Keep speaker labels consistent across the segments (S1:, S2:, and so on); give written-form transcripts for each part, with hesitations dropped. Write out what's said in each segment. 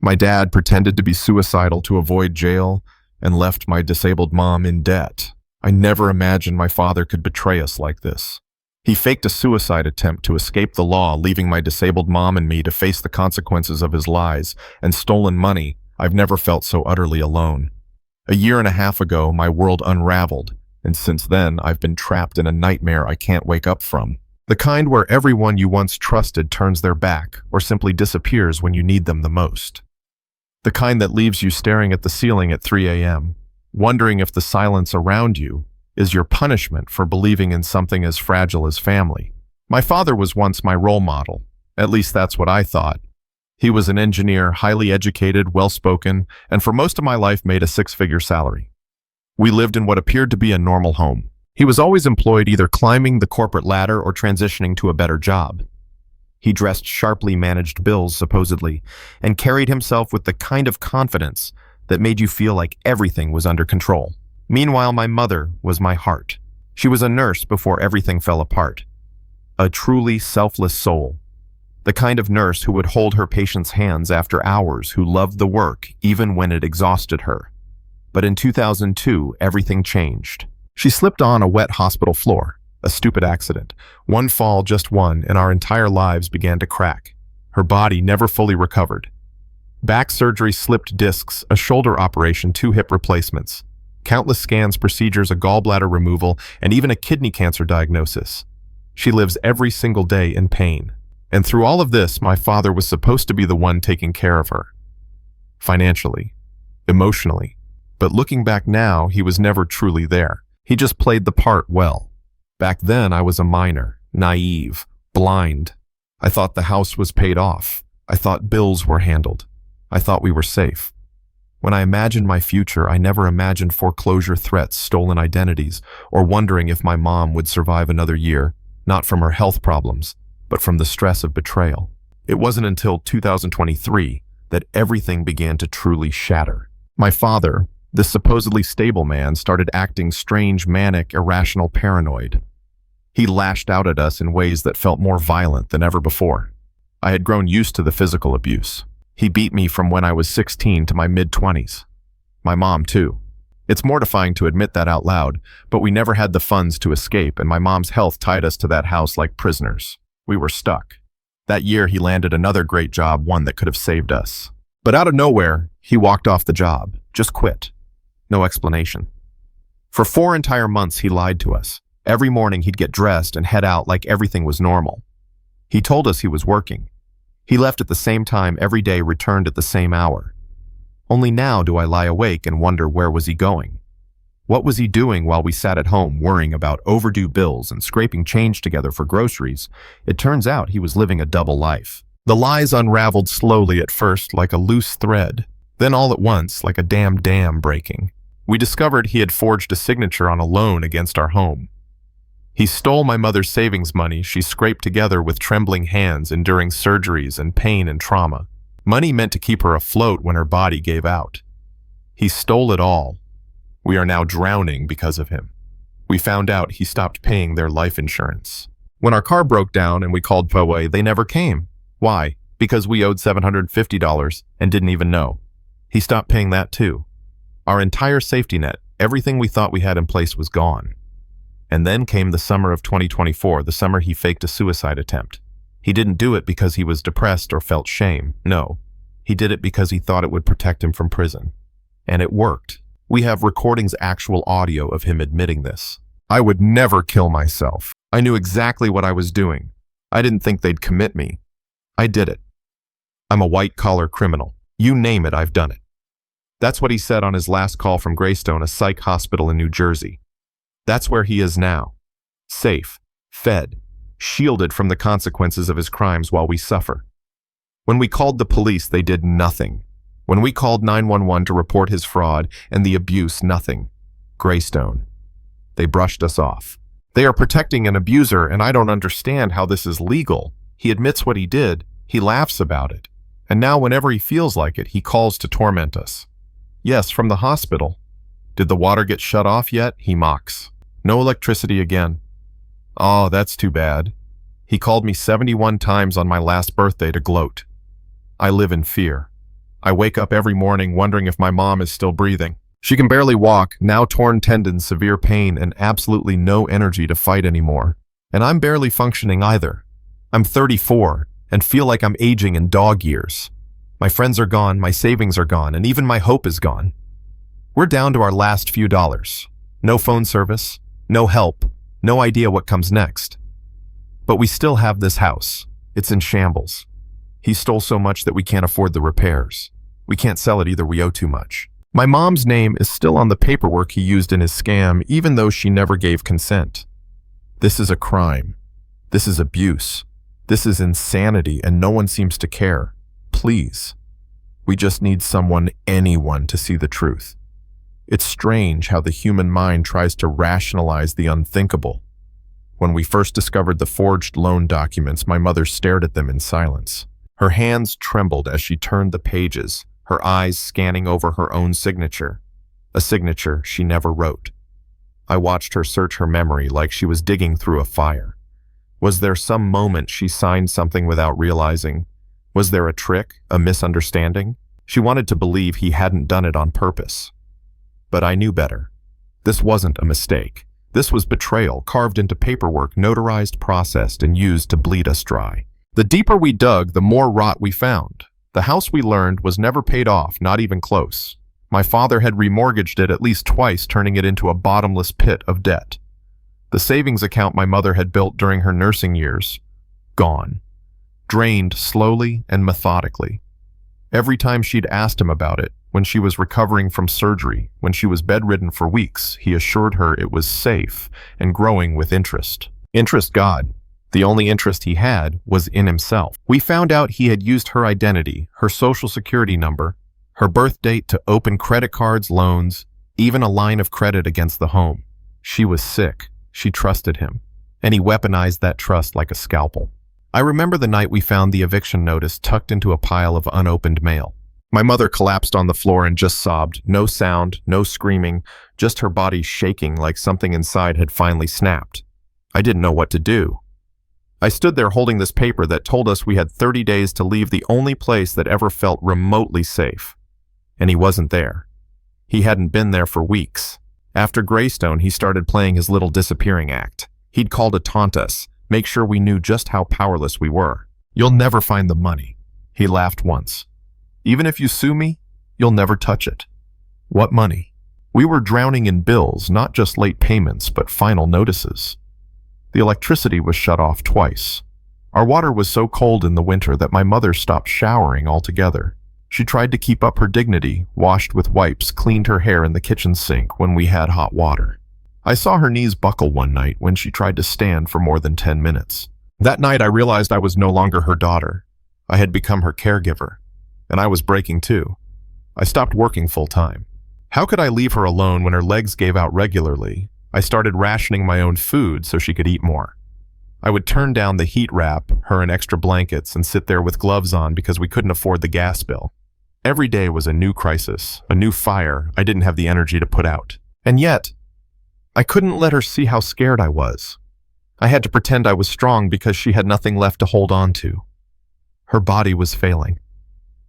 S1: My dad pretended to be suicidal to avoid jail and left my disabled mom in debt. I never imagined my father could betray us like this. He faked a suicide attempt to escape the law, leaving my disabled mom and me to face the consequences of his lies and stolen money. I've never felt so utterly alone. A year and a half ago, my world unraveled, and since then, I've been trapped in a nightmare I can't wake up from. The kind where everyone you once trusted turns their back or simply disappears when you need them the most. The kind that leaves you staring at the ceiling at 3 a.m., wondering if the silence around you is your punishment for believing in something as fragile as family. My father was once my role model. At least that's what I thought. He was an engineer, highly educated, well-spoken, and for most of my life made a six-figure salary. We lived in what appeared to be a normal home. He was always employed either climbing the corporate ladder or transitioning to a better job. He dressed sharply, managed bills, supposedly, and carried himself with the kind of confidence that made you feel like everything was under control. Meanwhile, my mother was my heart. She was a nurse before everything fell apart. A truly selfless soul. The kind of nurse who would hold her patient's hands after hours, who loved the work even when it exhausted her. But in 2002, everything changed. She slipped on a wet hospital floor. A stupid accident. One fall, just one, and our entire lives began to crack. Her body never fully recovered. Back surgery, slipped discs, a shoulder operation, 2 hip replacements. Countless scans, procedures, a gallbladder removal, and even a kidney cancer diagnosis. She lives every single day in pain. And through all of this, my father was supposed to be the one taking care of her. Financially, emotionally. But looking back now, he was never truly there. He just played the part well. Back then, I was a minor, naive, blind. I thought the house was paid off. I thought bills were handled. I thought we were safe. When I imagined my future, I never imagined foreclosure threats, stolen identities, or wondering if my mom would survive another year, not from her health problems, but from the stress of betrayal. It wasn't until 2023 that everything began to truly shatter. My father, this supposedly stable man, started acting strange, manic, irrational, paranoid. He lashed out at us in ways that felt more violent than ever before. I had grown used to the physical abuse. He beat me from when I was 16 to my mid-20s. My mom, too. It's mortifying to admit that out loud, but we never had the funds to escape, and my mom's health tied us to that house like prisoners. We were stuck. That year, he landed another great job, one that could have saved us. But out of nowhere, he walked off the job, just quit. No explanation. For 4 entire months, he lied to us. Every morning, he'd get dressed and head out like everything was normal. He told us he was working. He left at the same time every day, returned at the same hour. Only now do I lie awake and wonder, where was he going? What was he doing while we sat at home worrying about overdue bills and scraping change together for groceries? It turns out he was living a double life. The lies unraveled slowly at first, like a loose thread. Then all at once, like a damn dam breaking. We discovered he had forged a signature on a loan against our home. He stole my mother's savings money she scraped together with trembling hands, enduring surgeries and pain and trauma. Money meant to keep her afloat when her body gave out. He stole it all. We are now drowning because of him. We found out he stopped paying their life insurance. When our car broke down and we called Poway, they never came. Why? Because we owed $750 and didn't even know. He stopped paying that too. Our entire safety net, everything we thought we had in place, was gone. And then came the summer of 2024, the summer he faked a suicide attempt. He didn't do it because he was depressed or felt shame. No, he did it because he thought it would protect him from prison. And it worked. We have recordings, actual audio of him admitting this. I would never kill myself. I knew exactly what I was doing. I didn't think they'd commit me. I did it. I'm a white-collar criminal. You name it, I've done it. That's what he said on his last call from Greystone, a psych hospital in New Jersey. That's where he is now. Safe, fed, shielded from the consequences of his crimes while we suffer. When we called the police, they did nothing. When we called 911 to report his fraud and the abuse, nothing. Greystone. They brushed us off. They are protecting an abuser, and I don't understand how this is legal. He admits what he did. He laughs about it. And now whenever he feels like it, he calls to torment us. Yes, from the hospital. Did the water get shut off yet? He mocks. No electricity again. Oh, that's too bad. He called me 71 times on my last birthday to gloat. I live in fear. I wake up every morning wondering if my mom is still breathing. She can barely walk, now torn tendons, severe pain, and absolutely no energy to fight anymore. And I'm barely functioning either. I'm 34 and feel like I'm aging in dog years. My friends are gone, my savings are gone, and even my hope is gone. We're down to our last few dollars. No phone service, no help, no idea what comes next. But we still have this house. It's in shambles. He stole so much that we can't afford the repairs. We can't sell it either, we owe too much. My mom's name is still on the paperwork he used in his scam, even though she never gave consent. This is a crime. This is abuse. This is insanity, and no one seems to care. Please. We just need someone, anyone, to see the truth. It's strange how the human mind tries to rationalize the unthinkable. When we first discovered the forged loan documents, my mother stared at them in silence. Her hands trembled as she turned the pages, her eyes scanning over her own signature, a signature she never wrote. I watched her search her memory like she was digging through a fire. Was there some moment she signed something without realizing? Was there a trick, a misunderstanding? She wanted to believe he hadn't done it on purpose. But I knew better. This wasn't a mistake. This was betrayal, carved into paperwork, notarized, processed, and used to bleed us dry. The deeper we dug, the more rot we found. The house, we learned, was never paid off, not even close. My father had remortgaged it at least twice, turning it into a bottomless pit of debt. The savings account my mother had built during her nursing years, gone. Drained slowly and methodically. Every time she'd asked him about it, when she was recovering from surgery, when she was bedridden for weeks, he assured her it was safe and growing with interest. Interest, God. The only interest he had was in himself. We found out he had used her identity, her social security number, her birth date to open credit cards, loans, even a line of credit against the home. She was sick. She trusted him, and he weaponized that trust like a scalpel. I remember the night we found the eviction notice tucked into a pile of unopened mail. My mother collapsed on the floor and just sobbed. No sound, no screaming, just her body shaking like something inside had finally snapped. I didn't know what to do. I stood there holding this paper that told us we had 30 days to leave the only place that ever felt remotely safe. And he wasn't there. He hadn't been there for weeks. After Greystone, he started playing his little disappearing act. He'd call to taunt us, make sure we knew just how powerless we were. You'll never find the money, he laughed once. Even if you sue me, you'll never touch it. What money? We were drowning in bills, not just late payments, but final notices. The electricity was shut off twice. Our water was so cold in the winter that my mother stopped showering altogether. She tried to keep up her dignity, washed with wipes, cleaned her hair in the kitchen sink when we had hot water. I saw her knees buckle one night when she tried to stand for more than 10 minutes. That night I realized I was no longer her daughter. I had become her caregiver. And I was breaking too. I stopped working full-time. How could I leave her alone when her legs gave out regularly? I started rationing my own food so she could eat more. I would turn down the heat wrap, her in extra blankets, and sit there with gloves on because we couldn't afford the gas bill. Every day was a new crisis, a new fire I didn't have the energy to put out. And yet, I couldn't let her see how scared I was. I had to pretend I was strong because she had nothing left to hold on to. Her body was failing.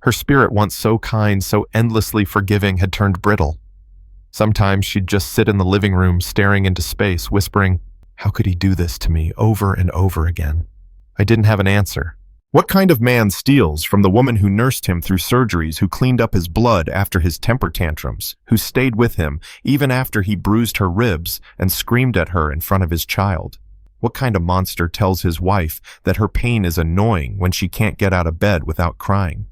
S1: Her spirit, once so kind, so endlessly forgiving, had turned brittle. Sometimes she'd just sit in the living room staring into space, whispering, "How could he do this to me?" over and over again. I didn't have an answer. What kind of man steals from the woman who nursed him through surgeries, who cleaned up his blood after his temper tantrums, who stayed with him even after he bruised her ribs and screamed at her in front of his child? What kind of monster tells his wife that her pain is annoying when she can't get out of bed without crying?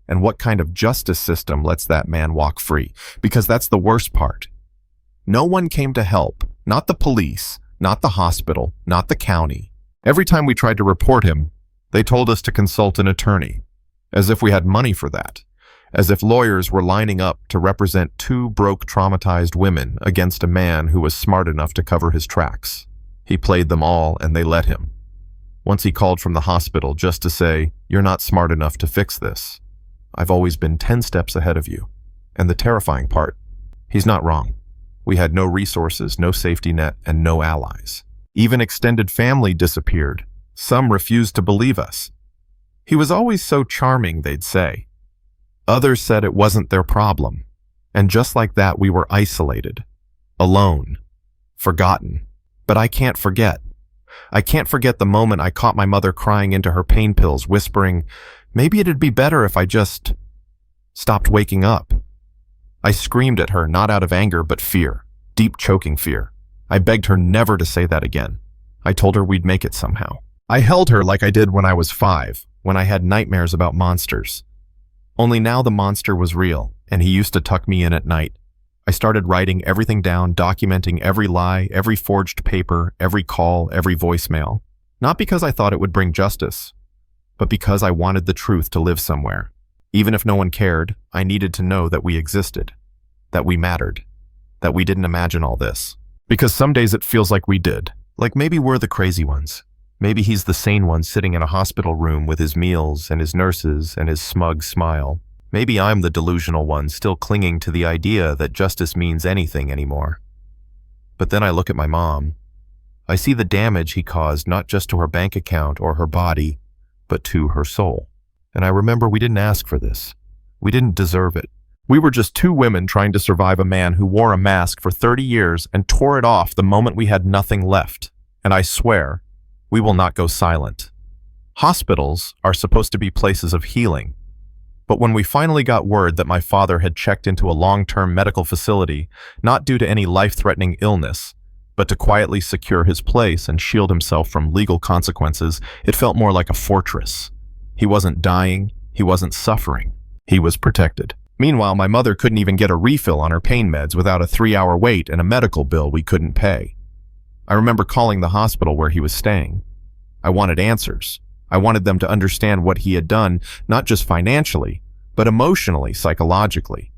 S1: And what kind of justice system lets that man walk free? Because that's the worst part. No one came to help. Not the police, not the hospital, not the county. Every time we tried to report him, they told us to consult an attorney. As if we had money for that. As if lawyers were lining up to represent two broke, traumatized women against a man who was smart enough to cover his tracks. He played them all, and they let him. Once he called from the hospital just to say, "You're not smart enough to fix this. I've always been 10 steps ahead of you." And the terrifying part, he's not wrong. We had no resources, no safety net, and no allies. Even extended family disappeared. Some refused to believe us. He was always so charming, they'd say. Others said it wasn't their problem. And just like that, we were isolated, alone, forgotten. But I can't forget. I can't forget the moment I caught my mother crying into her pain pills, whispering, "Maybe it'd be better if I just stopped waking up." I screamed at her, not out of anger, but fear, deep choking fear. I begged her never to say that again. I told her we'd make it somehow. I held her like I did when I was 5, when I had nightmares about monsters. Only now the monster was real, and he used to tuck me in at night. I started writing everything down, documenting every lie, every forged paper, every call, every voicemail. Not because I thought it would bring justice, but because I wanted the truth to live somewhere. Even if no one cared, I needed to know that we existed, that we mattered, that we didn't imagine all this. Because some days it feels like we did. Like maybe we're the crazy ones. Maybe he's the sane one sitting in a hospital room with his meals and his nurses and his smug smile. Maybe I'm the delusional one still clinging to the idea that justice means anything anymore. But then I look at my mom. I see the damage he caused not just to her bank account or her body, but to her soul. And I remember we didn't ask for this. We didn't deserve it. We were just 2 women trying to survive a man who wore a mask for 30 years and tore it off the moment we had nothing left. And I swear, we will not go silent. Hospitals are supposed to be places of healing. But when we finally got word that my father had checked into a long-term medical facility, not due to any life-threatening illness, but to quietly secure his place and shield himself from legal consequences, it felt more like a fortress. He wasn't dying, he wasn't suffering, he was protected. Meanwhile, my mother couldn't even get a refill on her pain meds without a 3-hour wait and a medical bill we couldn't pay. I remember calling the hospital where he was staying. I wanted answers. I wanted them to understand what he had done, not just financially, but emotionally, psychologically.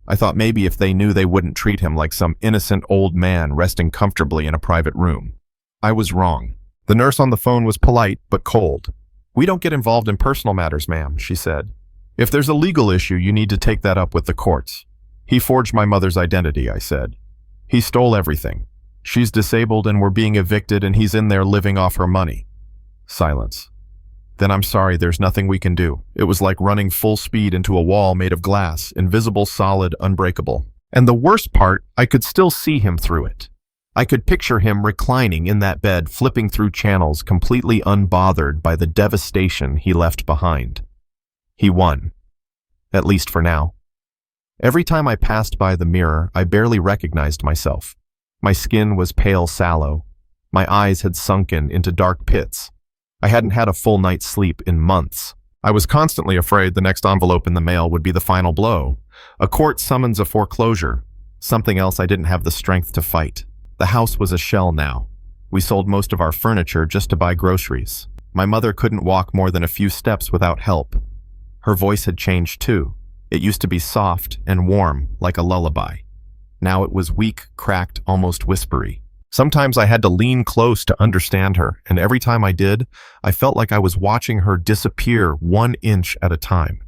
S1: I thought maybe if they knew, they wouldn't treat him like some innocent old man resting comfortably in a private room. I was wrong. The nurse on the phone was polite, but cold. "We don't get involved in personal matters, ma'am," she said. "If there's a legal issue, you need to take that up with the courts." "He forged my mother's identity," I said. "He stole everything. She's disabled and we're being evicted and he's in there living off her money." Silence. "Then I'm sorry, there's nothing we can do." It was like running full speed into a wall made of glass, invisible, solid, unbreakable. And the worst part, I could still see him through it. I could picture him reclining in that bed, flipping through channels, completely unbothered by the devastation he left behind. He won. At least for now. Every time I passed by the mirror, I barely recognized myself. My skin was pale sallow. My eyes had sunken into dark pits. I hadn't had a full night's sleep in months. I was constantly afraid the next envelope in the mail would be the final blow. A court summons, a foreclosure. Something else I didn't have the strength to fight. The house was a shell now. We sold most of our furniture just to buy groceries. My mother couldn't walk more than a few steps without help. Her voice had changed too. It used to be soft and warm, like a lullaby. Now it was weak, cracked, almost whispery. Sometimes I had to lean close to understand her, and every time I did, I felt like I was watching her disappear 1 inch at a time.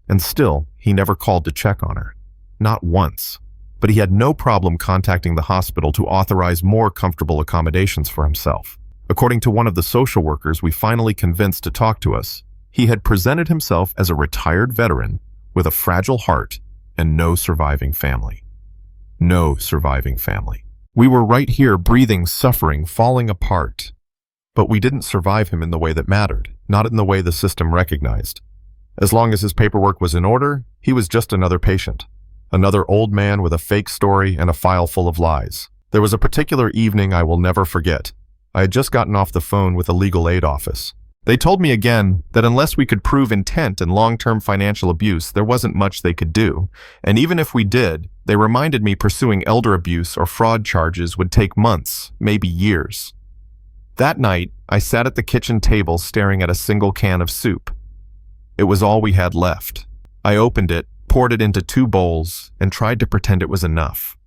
S1: And still, he never called to check on her. Not once. But he had no problem contacting the hospital to authorize more comfortable accommodations for himself. According to one of the social workers we finally convinced to talk to us, he had presented himself as a retired veteran with a fragile heart and no surviving family. No surviving family. We were right here, breathing, suffering, falling apart. But we didn't survive him in the way that mattered, not in the way the system recognized. As long as his paperwork was in order, he was just another patient. Another old man with a fake story and a file full of lies. There was a particular evening I will never forget. I had just gotten off the phone with the legal aid office. They told me again that unless we could prove intent and long-term financial abuse, there wasn't much they could do. And even if we did, they reminded me pursuing elder abuse or fraud charges would take months, maybe years. That night, I sat at the kitchen table staring at a single can of soup. It was all we had left. I opened it, poured it into 2 bowls, and tried to pretend it was enough.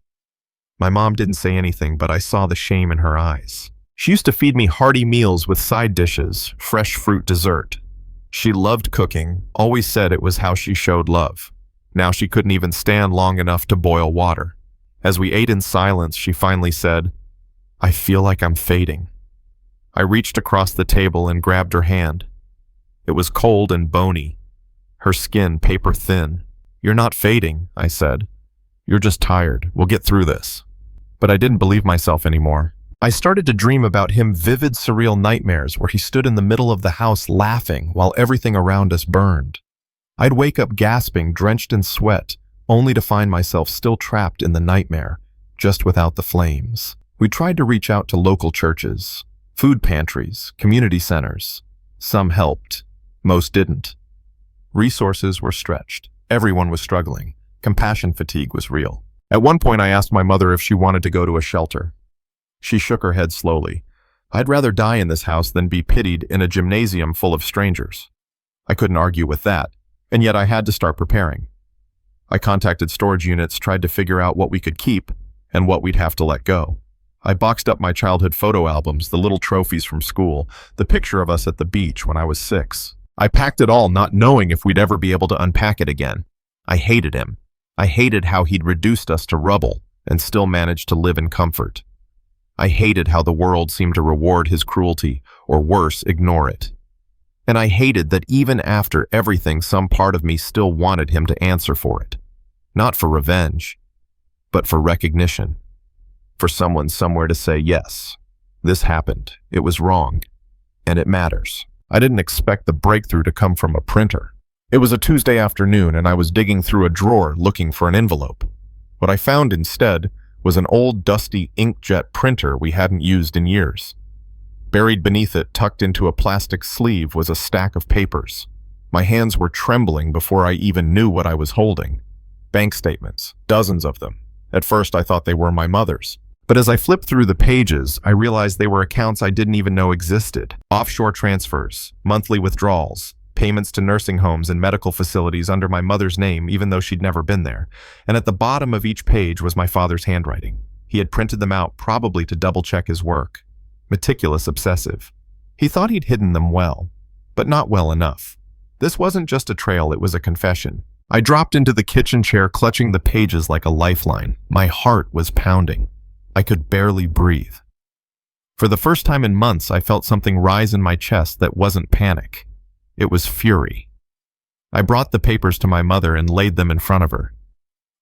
S1: My mom didn't say anything, but I saw the shame in her eyes. She used to feed me hearty meals with side dishes, fresh fruit dessert. She loved cooking, always said it was how she showed love. Now she couldn't even stand long enough to boil water. As we ate in silence, she finally said, "I feel like I'm fading." I reached across the table and grabbed her hand. It was cold and bony, her skin paper thin. "You're not fading," I said. "You're just tired. We'll get through this." But I didn't believe myself anymore. I started to dream about him, vivid, surreal nightmares where he stood in the middle of the house laughing while everything around us burned. I'd wake up gasping, drenched in sweat, only to find myself still trapped in the nightmare, just without the flames. We tried to reach out to local churches, food pantries, community centers. Some helped, most didn't. Resources were stretched. Everyone was struggling. Compassion fatigue was real. At one point, I asked my mother if she wanted to go to a shelter. She shook her head slowly. "I'd rather die in this house than be pitied in a gymnasium full of strangers." I couldn't argue with that, and yet I had to start preparing. I contacted storage units, tried to figure out what we could keep and what we'd have to let go. I boxed up my childhood photo albums, the little trophies from school, the picture of us at the beach when I was 6. I packed it all, not knowing if we'd ever be able to unpack it again. I hated him. I hated how he'd reduced us to rubble and still managed to live in comfort. I hated how the world seemed to reward his cruelty, or worse, ignore it. And I hated that even after everything, some part of me still wanted him to answer for it. Not for revenge, but for recognition. For someone somewhere to say, yes, this happened, it was wrong, and it matters. I didn't expect the breakthrough to come from a printer. It was a Tuesday afternoon, and I was digging through a drawer looking for an envelope. What I found instead was an old, dusty inkjet printer we hadn't used in years. Buried beneath it, tucked into a plastic sleeve, was a stack of papers. My hands were trembling before I even knew what I was holding. Bank statements, dozens of them. At first, I thought they were my mother's. But as I flipped through the pages, I realized they were accounts I didn't even know existed. Offshore transfers, monthly withdrawals, payments to nursing homes and medical facilities under my mother's name, even though she'd never been there. And at the bottom of each page was my father's handwriting. He had printed them out, probably to double-check his work. Meticulous, obsessive. He thought he'd hidden them well, but not well enough. This wasn't just a trail, it was a confession. I dropped into the kitchen chair, clutching the pages like a lifeline. My heart was pounding. I could barely breathe. For the first time in months, I felt something rise in my chest that wasn't panic. It was fury. I brought the papers to my mother and laid them in front of her.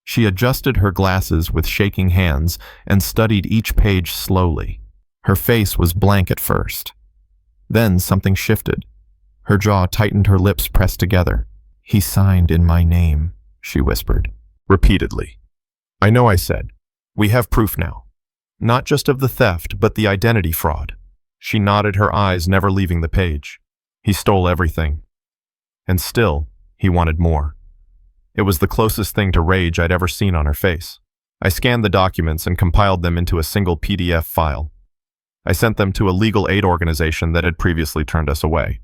S1: She adjusted her glasses with shaking hands and studied each page slowly. Her face was blank at first. Then something shifted. Her jaw tightened, her lips pressed together. "He signed in my name," she whispered, repeatedly. "I know," I said. "We have proof now. Not just of the theft, but the identity fraud." She nodded, her eyes never leaving the page. "He stole everything." And still, he wanted more. It was the closest thing to rage I'd ever seen on her face. I scanned the documents and compiled them into a single PDF file. I sent them to a legal aid organization that had previously turned us away.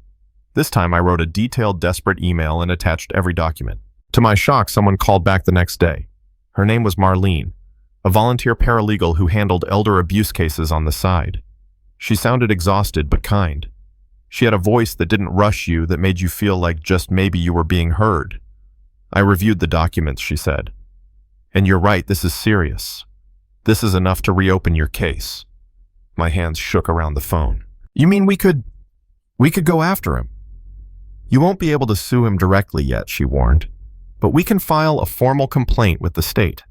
S1: This time I wrote a detailed, desperate email and attached every document. To my shock, someone called back the next day. Her name was Marlene, a volunteer paralegal who handled elder abuse cases on the side. She sounded exhausted but kind. She had a voice that didn't rush you, that made you feel like just maybe you were being heard. "I reviewed the documents," she said. "And you're right, this is serious. This is enough to reopen your case." My hands shook around the phone. "You mean we could go after him?" "You won't be able to sue him directly yet," she warned. "But we can file a formal complaint with the state.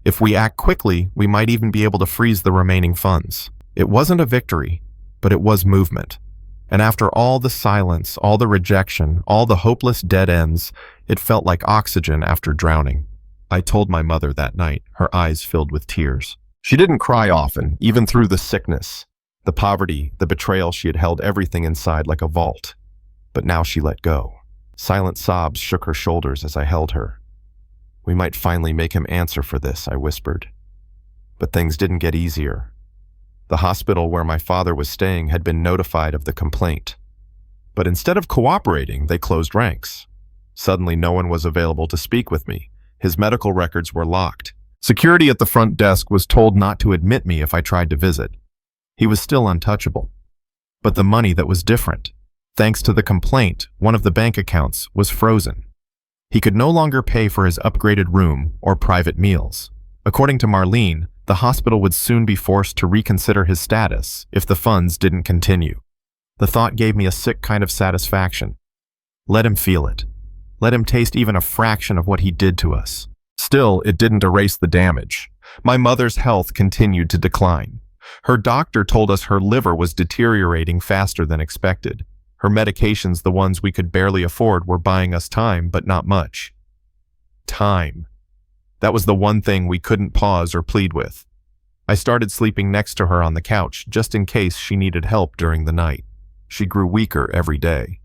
S1: If we act quickly, we might even be able to freeze the remaining funds." It wasn't a victory, but it was movement. And after all the silence, all the rejection, all the hopeless dead ends, it felt like oxygen after drowning. I told my mother that night, her eyes filled with tears. She didn't cry often, even through the sickness, the poverty, the betrayal. She had held everything inside like a vault. But now she let go. Silent sobs shook her shoulders as I held her. "We might finally make him answer for this," I whispered. But things didn't get easier. The hospital where my father was staying had been notified of the complaint. But instead of cooperating, they closed ranks. Suddenly, no one was available to speak with me. His medical records were locked. Security at the front desk was told not to admit me if I tried to visit. He was still untouchable. But the money, that was different. Thanks to the complaint, one of the bank accounts was frozen. He could no longer pay for his upgraded room or private meals. According to Marlene, the hospital would soon be forced to reconsider his status if the funds didn't continue. The thought gave me a sick kind of satisfaction. Let him feel it. let him taste even a fraction of what he did to us. Still, it didn't erase the damage. My mother's health continued to decline. Her doctor told us her liver was deteriorating faster than expected. Her medications, the ones we could barely afford, were buying us time, but not much. Time. That was the one thing we couldn't pause or plead with. I started sleeping next to her on the couch, just in case she needed help during the night. She grew weaker every day.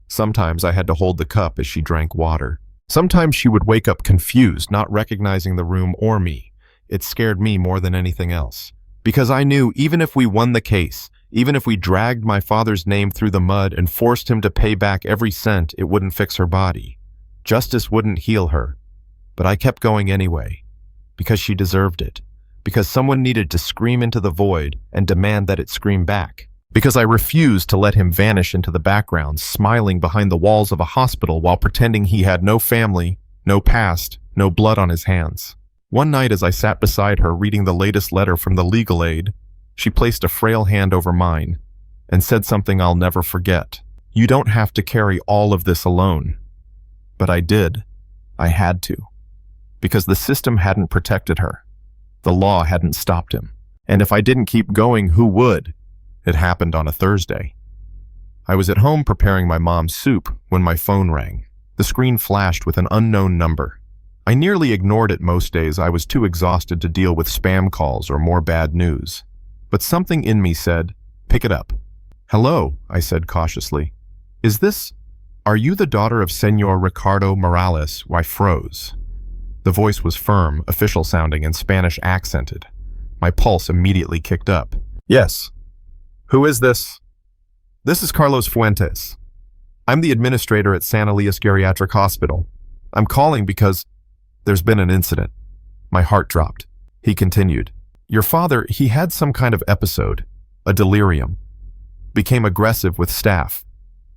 S1: Sometimes I had to hold the cup as she drank water. Sometimes she would wake up confused, not recognizing the room or me. It scared me more than anything else. Because I knew even if we won the case, even if we dragged my father's name through the mud and forced him to pay back every cent, it wouldn't fix her body. Justice wouldn't heal her. But I kept going anyway. Because she deserved it. Because someone needed to scream into the void and demand that it scream back. Because I refused to let him vanish into the background, smiling behind the walls of a hospital while pretending he had no family, no past, no blood on his hands. One night as I sat beside her reading the latest letter from the legal aid, she placed a frail hand over mine and said something I'll never forget. You don't have to carry all of this alone. But I did. I had to. Because the system hadn't protected her. The law hadn't stopped him. And if I didn't keep going, who would? It happened on a Thursday. I was at home preparing my mom's soup when my phone rang. The screen flashed with an unknown number. I nearly ignored it most days. I was too exhausted to deal with spam calls or more bad news. But something in me said, pick it up. Hello, I said cautiously. Are you the daughter of Senor Ricardo Morales? I froze. The voice was firm, official sounding, and Spanish accented. My pulse immediately kicked up. Yes. Who is this? This is Carlos Fuentes. I'm the administrator at San Elias Geriatric Hospital. I'm calling because there's been an incident. My heart dropped. He continued. Your father, he had some kind of episode, a delirium. Became aggressive with staff.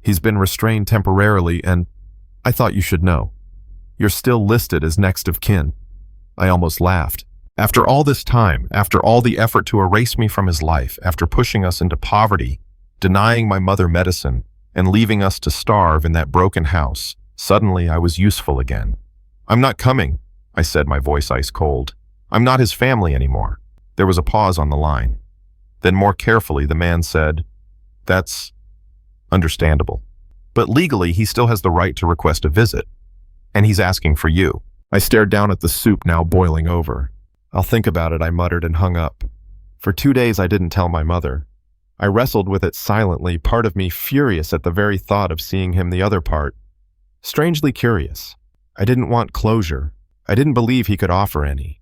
S1: He's been restrained temporarily and I thought you should know. You're still listed as next of kin. I almost laughed. After all this time, after all the effort to erase me from his life, after pushing us into poverty, denying my mother medicine, and leaving us to starve in that broken house, suddenly I was useful again. I'm not coming, I said, my voice ice cold. I'm not his family anymore. There was a pause on the line. Then more carefully, the man said, that's understandable. But legally, he still has the right to request a visit. And he's asking for you. I stared down at the soup now boiling over. I'll think about it, I muttered and hung up. For 2 days, I didn't tell my mother. I wrestled with it silently, part of me furious at the very thought of seeing him, the other part strangely curious. I didn't want closure. I didn't believe he could offer any.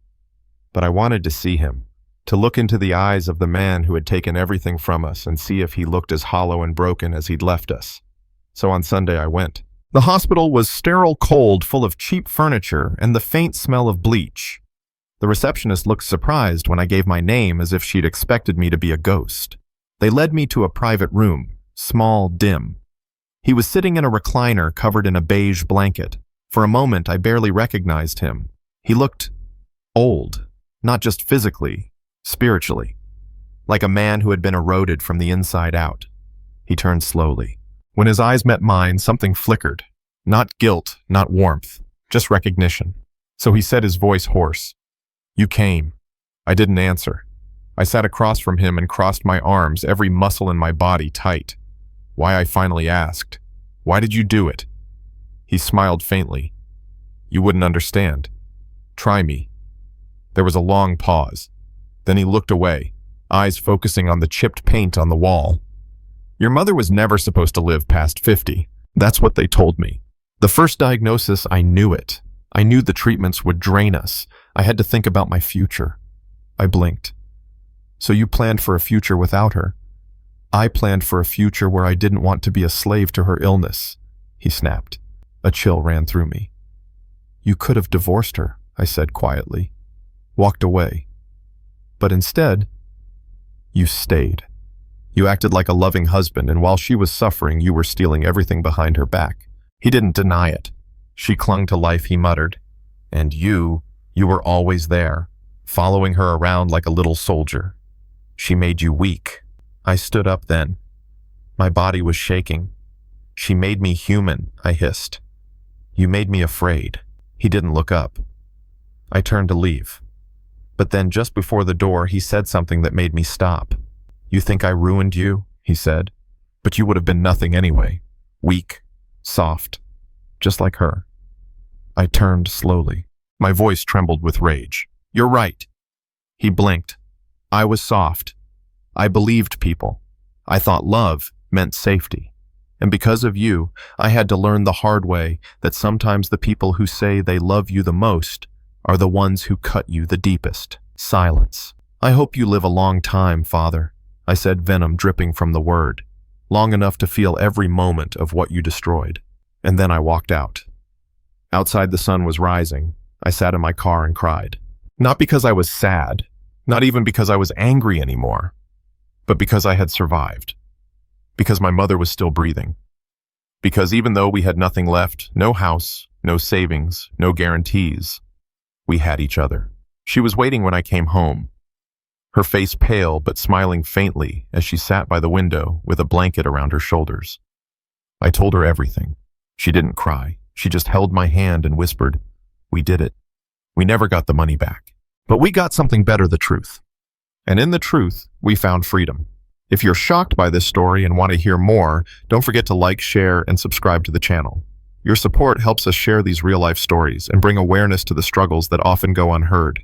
S1: But I wanted to see him, to look into the eyes of the man who had taken everything from us and see if he looked as hollow and broken as he'd left us. So on Sunday I went. The hospital was sterile cold, full of cheap furniture and the faint smell of bleach. The receptionist looked surprised when I gave my name, as if she'd expected me to be a ghost. They led me to a private room, small, dim. He was sitting in a recliner covered in a beige blanket. For a moment, I barely recognized him. He looked old, not just physically, spiritually, like a man who had been eroded from the inside out. He turned slowly. When his eyes met mine, something flickered. Not guilt, not warmth, just recognition. So he said, his voice hoarse, "You came." I didn't answer. I sat across from him and crossed my arms, every muscle in my body tight. Why, I finally asked. Why did you do it? He smiled faintly. You wouldn't understand. Try me. There was a long pause. Then he looked away, eyes focusing on the chipped paint on the wall. Your mother was never supposed to live past 50. That's what they told me. The first diagnosis, I knew it. I knew the treatments would drain us. I had to think about my future. I blinked. So you planned for a future without her? I planned for a future where I didn't want to be a slave to her illness, he snapped. A chill ran through me. You could have divorced her, I said quietly. Walked away. But instead, you stayed. You acted like a loving husband, and while she was suffering, you were stealing everything behind her back. He didn't deny it. She clung to life, he muttered. And you were always there, following her around like a little soldier. She made you weak. I stood up then. My body was shaking. She made me human, I hissed. You made me afraid. He didn't look up. I turned to leave. But then just before the door, he said something that made me stop. You think I ruined you? He said. But you would have been nothing anyway. Weak, soft, just like her. I turned slowly. My voice trembled with rage. You're right. He blinked. I was soft. I believed people. I thought love meant safety. And because of you, I had to learn the hard way that sometimes the people who say they love you the most are the ones who cut you the deepest. Silence. I hope you live a long time, Father, I said, venom dripping from the word, long enough to feel every moment of what you destroyed. And then I walked out. Outside the sun was rising. I sat in my car and cried. Not because I was sad, not even because I was angry anymore, but because I had survived. Because my mother was still breathing. Because even though we had nothing left, no house, no savings, no guarantees, we had each other. She was waiting when I came home, her face pale but smiling faintly as she sat by the window with a blanket around her shoulders. I told her everything. She didn't cry. She just held my hand and whispered, "We did it. We never got the money back. But we got something better, the truth. And in the truth, we found freedom." If you're shocked by this story and want to hear more, don't forget to like, share, and subscribe to the channel. Your support helps us share these real-life stories and bring awareness to the struggles that often go unheard.